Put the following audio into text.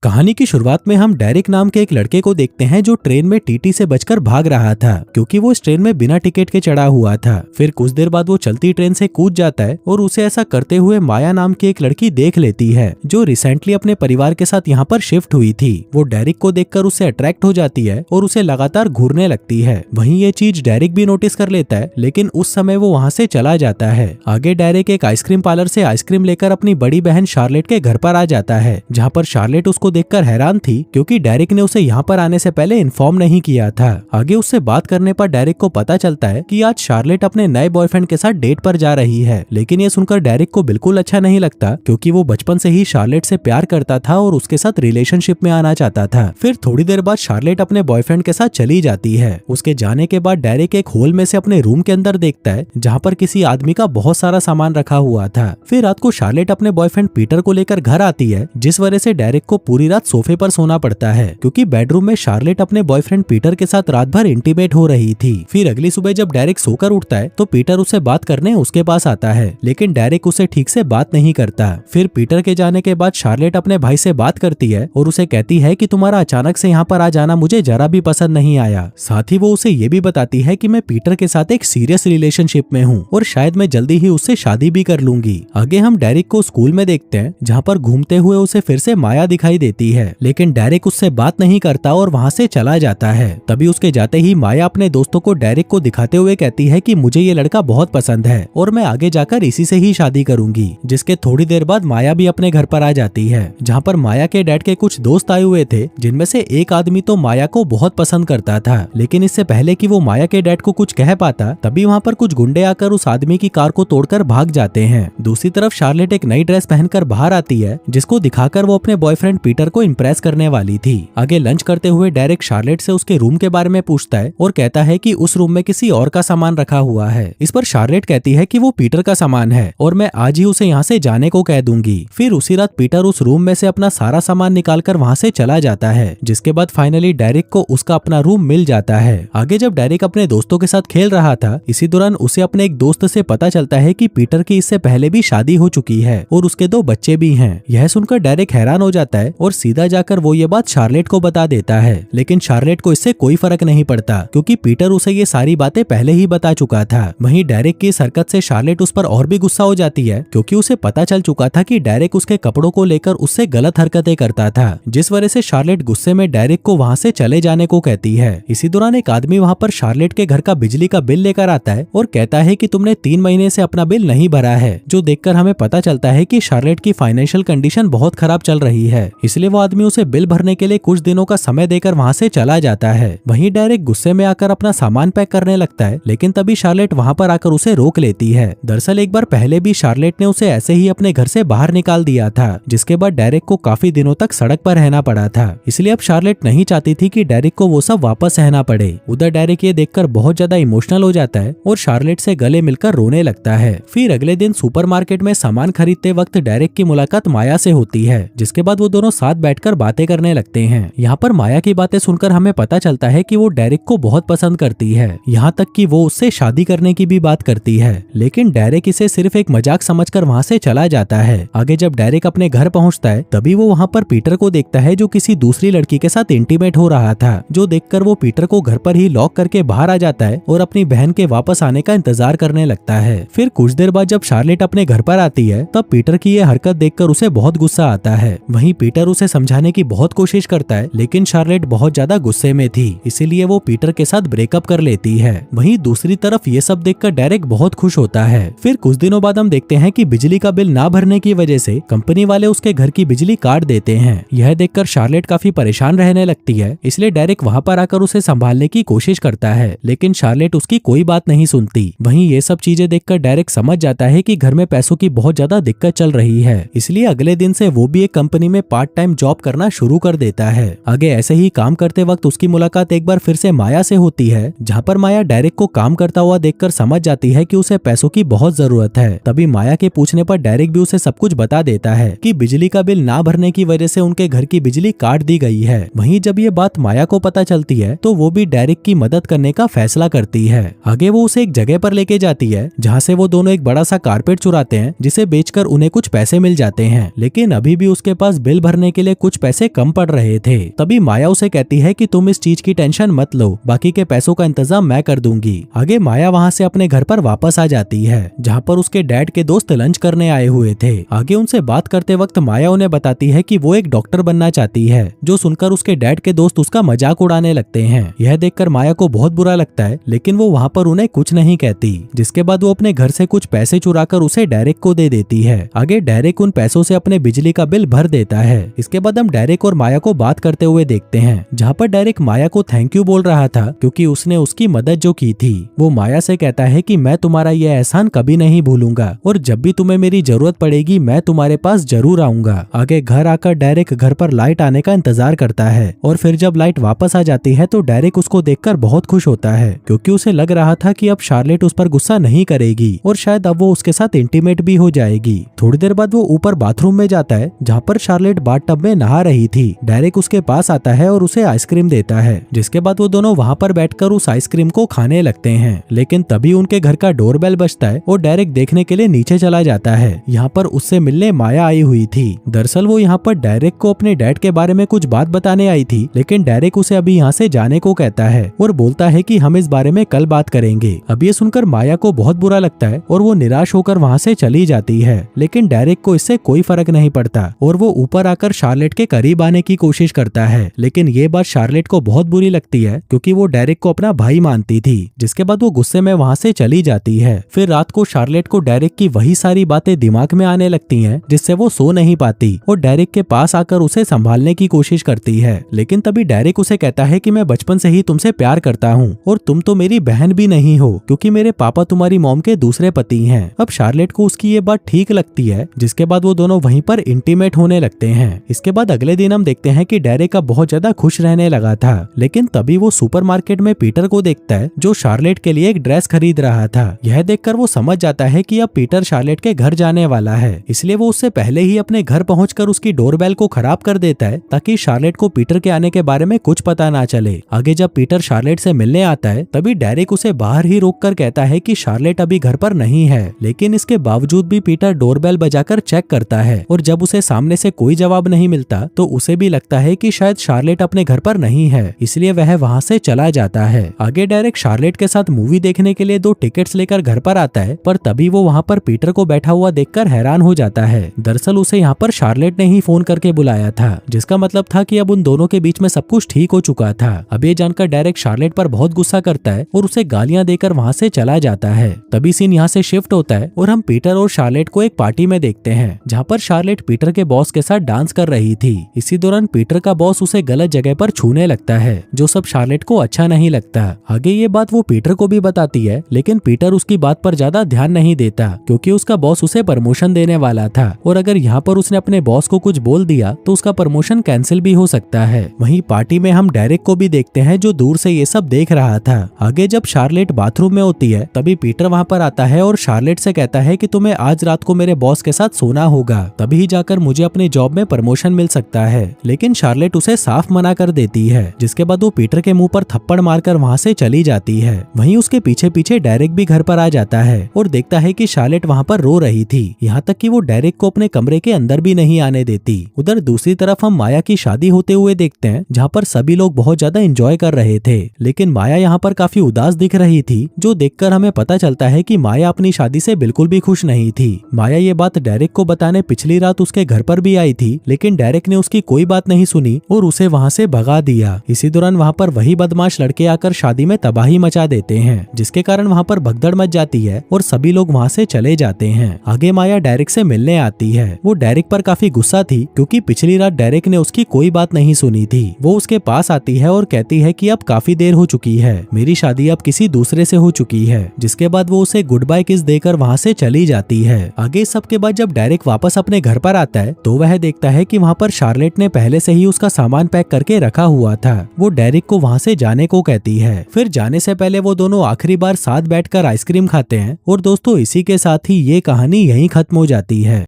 कहानी की शुरुआत में हम डेरिक नाम के एक लड़के को देखते हैं जो ट्रेन में टीटी से बचकर भाग रहा था क्योंकि वो इस ट्रेन में बिना टिकट के चढ़ा हुआ था। फिर कुछ देर बाद वो चलती ट्रेन से कूद जाता है और उसे ऐसा करते हुए माया नाम की एक लड़की देख लेती है जो रिसेंटली अपने परिवार के साथ यहाँ पर शिफ्ट हुई थी। वो डेरिक को देखकर उससे अट्रैक्ट हो जाती है और उसे लगातार घूरने लगती है। वहीं ये चीज डेरिक भी नोटिस कर लेता है, लेकिन उस समय वो वहाँ से चला जाता है। आगे डेरिक एक आइसक्रीम पार्लर से आइसक्रीम लेकर अपनी बड़ी बहन शार्लेट के घर पर आ जाता है, जहाँ पर शार्लेट उसको देखकर हैरान थी क्योंकि डेरिक ने उसे यहाँ पर आने से पहले इन्फॉर्म नहीं किया था। आगे उससे बात करने पर डेरिक को पता चलता है कि आज शार्लेट अपने नए बॉयफ्रेंड के साथ डेट पर जा रही है, लेकिन ये सुनकर डेरिक को बिल्कुल अच्छा नहीं लगता क्योंकि वो बचपन से ही शार्लेट से प्यार करता था और उसके साथ रिलेशनशिप में आना चाहता था। फिर थोड़ी देर बाद शार्लेट अपने बॉयफ्रेंड के साथ चली जाती है। उसके जाने के बाद डेरिक एक होल में से अपने रूम के अंदर देखता है जहाँ पर किसी आदमी का बहुत सारा सामान रखा हुआ था। फिर रात को शार्लेट अपने बॉयफ्रेंड पीटर को लेकर घर आती है, जिस वजह से डेरिक को पूरी रात सोफे पर सोना पड़ता है क्योंकि बेडरूम में शार्लेट अपने बॉयफ्रेंड पीटर के साथ रात भर इंटीमेट हो रही थी। फिर अगली सुबह जब डेरिक सोकर उठता है तो पीटर उसे बात करने उसके पास आता है, लेकिन डेरिक उसे ठीक से बात नहीं करता। फिर पीटर के जाने के बाद शार्लेट अपने भाई से बात करती है और उसे कहती है कि तुम्हारा अचानक से यहाँ पर आ जाना मुझे जरा भी पसंद नहीं आया। साथ ही वो उसे ये भी बताती है कि मैं पीटर के साथ एक सीरियस रिलेशनशिप में हूँ और शायद मैं जल्दी ही उससे शादी भी कर लूंगी। आगे हम डेरिक को स्कूल में देखते हैं जहाँ पर घूमते हुए उसे फिर से माया दिखाई देती है, लेकिन डेरिक उससे बात नहीं करता और वहाँ से चला जाता है। तभी उसके जाते ही माया अपने दोस्तों को डेरिक को दिखाते हुए कहती है कि मुझे ये लड़का बहुत पसंद है और मैं आगे जाकर इसी से ही शादी करूंगी। जिसके थोड़ी देर बाद माया भी अपने घर पर आ जाती है, जहाँ पर माया के डैड के कुछ दोस्त आए हुए थे, जिनमें से एक आदमी तो माया को बहुत पसंद करता था। लेकिन इससे पहले कि वो माया के डैड को कुछ कह पाता, तभी वहाँ पर कुछ गुंडे आकर उस आदमी की कार को तोड़कर भाग जाते हैं। दूसरी तरफ शार्लेट एक नई ड्रेस पहनकर बाहर आती है, जिसको दिखाकर वो अपने बॉयफ्रेंड पीटर को इम्प्रेस करने वाली थी। आगे लंच करते हुए डेरिक शार्लेट से उसके रूम के बारे में पूछता है और कहता है कि उस रूम में किसी और का सामान रखा हुआ है। इस पर शार्लेट कहती है कि वो पीटर का सामान है और मैं आज ही उसे यहाँ से जाने को कह दूंगी। फिर उसी रात पीटर उस रूम में से अपना सारा सामान निकालकर वहाँ से चला जाता है, जिसके बाद फाइनली डेरिक को उसका अपना रूम मिल जाता है। आगे जब डेरिक अपने दोस्तों के साथ खेल रहा था, इसी दौरान उसे अपने एक दोस्त से पता चलता है कि पीटर की इससे पहले भी शादी हो चुकी है और उसके 2 बच्चे भी हैं। यह सुनकर डेरिक हैरान हो जाता है और सीधा जाकर वो ये बात शार्लेट को बता देता है, लेकिन शार्लेट को इससे कोई फर्क नहीं पड़ता क्योंकि पीटर उसे ये सारी बातें पहले ही बता चुका था। वहीं डेरिक की इस हरकत से शार्लेट उस पर और भी गुस्सा हो जाती है क्योंकि उसे पता चल चुका था कि डेरिक उसके कपड़ों को लेकर उससे गलत हरकतें करता था, जिस वजह से शार्लेट गुस्से में डेरिक को वहाँ से चले जाने को कहती है। इसी दौरान एक आदमी वहाँ पर शार्लेट के घर का बिजली का बिल लेकर आता है और कहता है कि तुमने 3 महीने से अपना बिल नहीं भरा है, जो देखकर हमें पता चलता है कि शार्लेट की फाइनेंशियल कंडीशन बहुत खराब चल रही है। इसलिए वो आदमी उसे बिल भरने के लिए कुछ दिनों का समय देकर वहाँ से चला जाता है। वहीं डेरिक गुस्से में आकर अपना सामान पैक करने लगता है, लेकिन तभी शार्लेट वहाँ पर आकर उसे रोक लेती है। दरअसल एक बार पहले भी शार्लेट ने उसे ऐसे ही अपने घर से बाहर निकाल दिया था, जिसके बाद डेरिक को काफी दिनों तक सड़क पर रहना पड़ा था। इसलिए अब शार्लेट नहीं चाहती थी कि डेरिक को वो सब वापस सहना पड़े। उधर डेरिक ये देखकर बहुत ज्यादा इमोशनल हो जाता है और शार्लेट से गले मिलकर रोने लगता है। फिर अगले दिन सुपरमार्केट में सामान खरीदते वक्त डेरिक की मुलाकात माया से होती है, जिसके बाद वो दोनों साथ बैठकर बातें करने लगते हैं। यहाँ पर माया की बातें सुनकर हमें पता चलता है कि वो डेरिक को बहुत पसंद करती है, यहाँ तक कि वो उससे शादी करने की भी बात करती है। लेकिन डेरिक इसे सिर्फ एक मजाक समझकर वहाँ से चला जाता है। आगे जब डेरिक अपने घर पहुँचता है, तभी वो वहाँ पर पीटर को देखता है जो किसी दूसरी लड़की के साथ इंटीमेट हो रहा था, जो देखकर वो पीटर को घर पर ही लॉक करके बाहर आ जाता है और अपनी बहन के वापस आने का इंतजार करने लगता है। फिर कुछ देर बाद जब शार्लेट अपने घर पर आती है, तब पीटर की ये हरकत देखकर उसे बहुत गुस्सा आता है। वहीं पीटर उसे समझाने की बहुत कोशिश करता है, लेकिन शार्लेट बहुत ज्यादा गुस्से में थी, इसीलिए वो पीटर के साथ ब्रेकअप कर लेती है। वहीं दूसरी तरफ ये सब देखकर डेरिक बहुत खुश होता है। फिर कुछ दिनों बाद हम देखते हैं कि बिजली का बिल ना भरने की वजह से कंपनी वाले उसके घर की बिजली काट देते हैं। यह देखकर शार्लेट काफी परेशान रहने लगती है, इसलिए डेरिक वहाँ पर आकर उसे संभालने की कोशिश करता है, लेकिन शार्लेट उसकी कोई बात नहीं सुनती। वहीं ये सब चीजें देखकर डेरिक समझ जाता है कि घर में पैसों की बहुत ज्यादा दिक्कत चल रही है, इसलिए अगले दिन से वो भी एक कंपनी में पार्ट टाइम जॉब करना शुरू कर देता है। आगे ऐसे ही काम करते वक्त उसकी मुलाकात एक बार फिर से माया से होती है, जहाँ पर माया डेरिक को काम करता हुआ देखकर समझ जाती है कि उसे पैसों की बहुत जरूरत है। तभी माया के पूछने पर डेरिक भी उसे सब कुछ बता देता है कि बिजली का बिल ना भरने की वजह से उनके घर की बिजली काट दी गई है। वहीं जब ये बात माया को पता चलती है, तो वो भी डेरिक की मदद करने का फैसला करती है। आगे वो उसे एक जगह पर लेके जाती है, जहाँ से वो दोनों एक बड़ा सा कारपेट चुराते हैं, जिसे बेचकर उन्हें कुछ पैसे मिल जाते हैं। लेकिन अभी भी उसके पास बिल भरने के लिए कुछ पैसे कम पड़ रहे थे। तभी माया उसे कहती है कि तुम इस चीज की टेंशन मत लो, बाकी के पैसों का इंतजाम मैं कर दूंगी। आगे माया वहाँ से अपने घर पर वापस आ जाती है, जहाँ पर उसके डैड के दोस्त लंच करने आए हुए थे। आगे उनसे बात करते वक्त माया उन्हें बताती है कि वो एक डॉक्टर बनना चाहती है, जो सुनकर उसके डैड के दोस्त उसका मजाक उड़ाने लगते हैं। यह देखकर माया को बहुत बुरा लगता है, लेकिन वो वहाँ पर उन्हें कुछ नहीं कहती। जिसके बाद वो अपने घर से कुछ पैसे चुराकर उसे डेरेक को दे देती है। आगे डेरेक उन पैसों से अपने बिजली का बिल भर देता है। इसके बाद हम डेरेक और माया को बात करते हुए देखते हैं, जहाँ पर डेरेक माया को थैंक यू बोल रहा था क्योंकि उसने उसकी मदद जो की थी। वो माया से कहता है कि मैं तुम्हारा यह एहसान कभी नहीं भूलूंगा और जब भी तुम्हें मेरी जरूरत पड़ेगी मैं तुम्हारे पास जरूर आऊंगा। आगे घर आकर डेरेक घर पर लाइट आने का इंतजार करता है और फिर जब लाइट वापस आ जाती है तो डेरेक उसको देखकर बहुत खुश होता है, क्योंकि उसे लग रहा था कि अब शार्लेट उस पर गुस्सा नहीं करेगी और शायद अब वो उसके साथ इंटीमेट भी हो जाएगी। थोड़ी देर बाद वो ऊपर बाथरूम में जाता है, जहाँ पर शार्लेट बाथटब में नहा रही थी। डेरेक उसके पास आता है और उसे आइसक्रीम देता है, जिसके बाद वो दोनों वहाँ पर बैठकर उस आइसक्रीम को खाने लगते हैं। लेकिन तभी उनके घर का डोरबेल बजता है और डेरेक देखने के लिए नीचे चला जाता है। यहाँ पर उससे मिलने माया आई हुई थी। दरअसल वो यहाँ पर डेरेक को अपने डैड के बारे में कुछ बात बताने आई थी, लेकिन डेरेक उसे अभी यहाँ से जाने को कहता है और बोलता है कि हम इस बारे में कल बात करेंगे। अब ये सुनकर माया को बहुत बुरा लगता है और वो निराश होकर वहाँ से चली जाती है, लेकिन डेरेक को इससे कोई फर्क नहीं पड़ता और वो ऊपर आकर शार्लेट के करीब आने की कोशिश करता है। लेकिन ये बात शार्लेट को बहुत बुरी लगती है, क्योंकि वो डेरेक को अपना भाई मानती थी। जिसके बाद वो गुस्से में वहाँ से चली जाती है। फिर रात को शार्लेट को डेरेक की वही सारी बातें दिमाग में आने लगती हैं, जिससे वो सो नहीं पाती और डेरेक के पास आकर उसे संभालने की कोशिश करती है। लेकिन तभी डेरेक उसे कहता है कि मैं बचपन से ही तुमसे प्यार करता हूँ और तुम तो मेरी बहन भी नहीं हो, क्योंकि मेरे पापा तुम्हारी मॉम के दूसरे पति हैं। अब शार्लेट को उसकी ये बात ठीक लगती है, जिसके बाद वो दोनों वहीं पर इंटीमेट होने लगते हैं। इसके बाद अगले दिन हम देखते हैं कि डेरेक अब बहुत ज्यादा खुश रहने लगा था, लेकिन तभी वो सुपरमार्केट में पीटर को देखता है, जो शार्लेट के लिए एक ड्रेस खरीद रहा था। यह देखकर वो समझ जाता है कि अब पीटर शार्लेट के घर जाने वाला है, इसलिए वो उससे पहले ही अपने घर पहुंचकर उसकी डोरबेल को खराब कर देता है, ताकि शार्लेट को पीटर के आने के बारे में कुछ पता ना चले। आगे जब पीटर शार्लेट से मिलने आता है, तभी डेरेक उसे बाहर ही रोककर कहता है कि शार्लेट अभी घर पर नहीं है। लेकिन इसके बावजूद भी पीटर डोरबेल बजाकर चेक करता है और जब उसे सामने से कोई जवाब नहीं मिलता तो उसे भी लगता है कि शायद शार्लेट अपने घर पर नहीं है, इसलिए वह वहां से चला जाता है। आगे डेरेक शार्लेट के साथ मूवी देखने के लिए 2 टिकट्स लेकर घर पर आता है, पर तभी वो वहाँ पर पीटर को बैठा हुआ देखकर हैरान हो जाता है। दरअसल उसे यहाँ पर शार्लेट ने ही फोन करके बुलाया था, जिसका मतलब था कि अब उन दोनों के बीच में सब कुछ ठीक हो चुका था। अब ये जानकर डेरेक शार्लेट पर बहुत गुस्सा करता है और उसे गालियां देकर वहाँ से चला जाता है। तभी सीन यहाँ से शिफ्ट होता है और हम पीटर और शार्लेट को एक पार्टी में देखते हैं, जहाँ पर शार्लेट पीटर के बॉस के साथ डांस कर रही थी। इसी दौरान पीटर का बॉस उसे गलत जगह पर छूने लगता है, जो सब शार्लेट को अच्छा नहीं लगता। आगे ये बात वो पीटर को भी बताती है, लेकिन पीटर उसकी बात पर ज्यादा ध्यान नहीं देता, क्योंकि उसका बॉस उसे प्रमोशन देने वाला था और अगर यहाँ पर उसने अपने बॉस को कुछ बोल दिया तो उसका प्रमोशन कैंसिल भी हो सकता है। वहीं पार्टी में हम डेरेक को भी देखते हैं, जो दूर से ये सब देख रहा था। आगे जब शार्लेट बाथरूम में होती है, तभी पीटर वहाँ पर आता है और शार्लेट से कहता है कि तुम्हें आज रात को मेरे बॉस के साथ सोना होगा, तभी जाकर मुझे अपनी जॉब में प्रमोशन मिल सकता है। लेकिन शार्लेट उसे साफ मना कर देती है, जिसके बाद वो पीटर के मुंह पर थप्पड़ मारकर वहाँ से चली जाती है। वहीं उसके पीछे पीछे डेरेक भी घर पर आ जाता है और देखता है कि शार्लेट वहाँ पर रो रही थी, यहाँ तक कि वो डेरेक को अपने कमरे के अंदर भी नहीं आने देती। उधर दूसरी तरफ हम माया की शादी होते हुए देखते हैं, जहाँ पर सभी लोग बहुत ज्यादा एंजॉय कर रहे थे, लेकिन माया यहाँ पर काफी उदास दिख रही थी, जो देखकर हमें पता चलता है कि माया अपनी शादी से बिल्कुल भी खुश नहीं थी। माया ये बात डेरेक को बताने पिछली रात उसके घर पर भी आई थी, लेकिन डेरेक ने उसकी कोई बात नहीं सुनी और उसे वहाँ से भगा दिया। इसी दौरान वहाँ पर वही बदमाश लड़के आकर शादी में तबाही मचा देते हैं, जिसके कारण वहाँ पर भगदड़ मच जाती है और सभी लोग वहाँ से चले जाते हैं। आगे माया डेरेक से मिलने आती है। वो डेरेक पर काफी गुस्सा थी, क्योंकि पिछली रात डेरेक ने उसकी कोई बात नहीं सुनी थी। वो उसके पास आती है और कहती है कि अब काफी देर हो चुकी है, मेरी शादी अब किसी दूसरे से हो चुकी है। जिसके बाद वो उसे गुड बाय किस देकर वहाँ से चली जाती है। आगे सबके बाद जब डेरेक वापस अपने घर पर आता है, तो वह देखता है कि वहाँ पर शार्लेट ने पहले से ही उसका सामान पैक करके रखा हुआ था। वो डेरेक को वहाँ से जाने को कहती है। फिर जाने से पहले वो दोनों आखिरी बार साथ बैठकर आइसक्रीम खाते हैं। और दोस्तों, इसी के साथ ही ये कहानी यहीं खत्म हो जाती है।